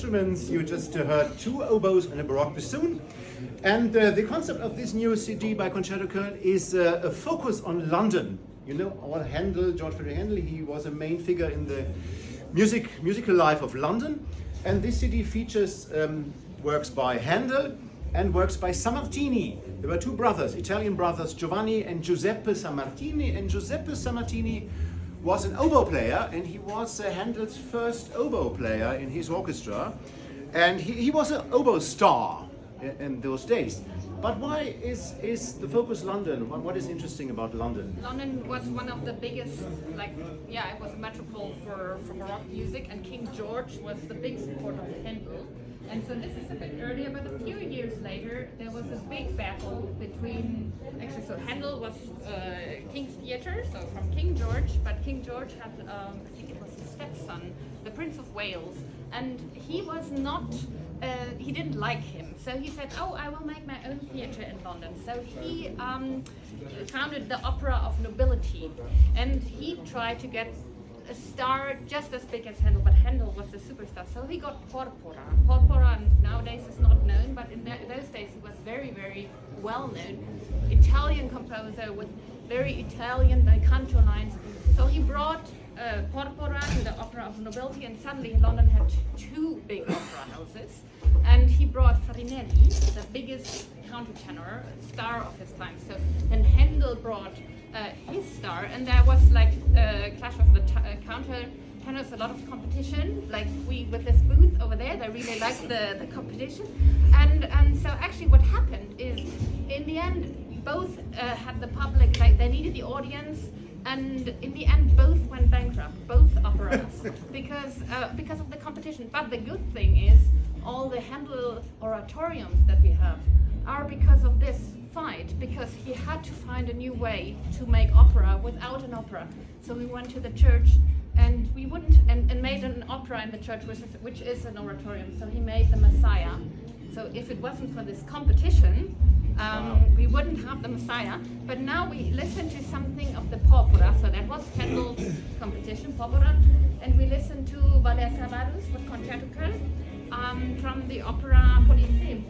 instruments. You just heard 2 oboes and a Baroque bassoon. And the concept of this new CD by Concerto Köln is a focus on London. You know, our Handel, George Frederick Handel, he was a main figure in the musical life of London. And this CD features works by Handel and works by Sammartini. There were 2 brothers, Italian brothers, Giovanni and Giuseppe Sammartini. And Giuseppe Sammartini was an oboe player, and he was Handel's first oboe player in his orchestra. And he was an oboe star in those days. But why is the focus London? What is interesting about London? London was one of the biggest, it was a metropole for Baroque music, and King George was the big supporter of Handel. And so this is a bit earlier, but a few years later, there was a big battle between, so Handel was King's Theatre, so from King George, but King George had, I think it was his stepson, the Prince of Wales, and he was not, he didn't like him. So he said, oh, I will make my own theatre in London. So he founded the Opera of Nobility, and he tried to get a star just as big as Handel, but Handel was the superstar. So he got Porpora. Porpora nowadays is not known, but in those days he was very, very well known. Italian composer with very Italian canto lines. So he brought Porpora to the Opera of Nobility, and suddenly London had 2 big opera houses. And he brought Farinelli, the biggest countertenor star of his time. So then Handel brought his star, and there was like a clash of the countertenors, a lot of competition. Like we with this booth over there, they really liked the competition. And so actually what happened is, in the end, both had the public, like they needed the audience, and in the end both went bankrupt, both operas, because of the competition. But the good thing is, all the Handel oratoriums that we have are because of this fight, because he had to find a new way to make opera without an opera. So we went to the church, and we wouldn't, and made an opera in the church, which is an oratorium. So he made the Messiah. So if it wasn't for this competition, we wouldn't have the Messiah. But now we listen to something of the Porpora. So that was Handel's competition, Porpora, and we listen to Valer Savados with Concerto Köln from the opera Polyphem.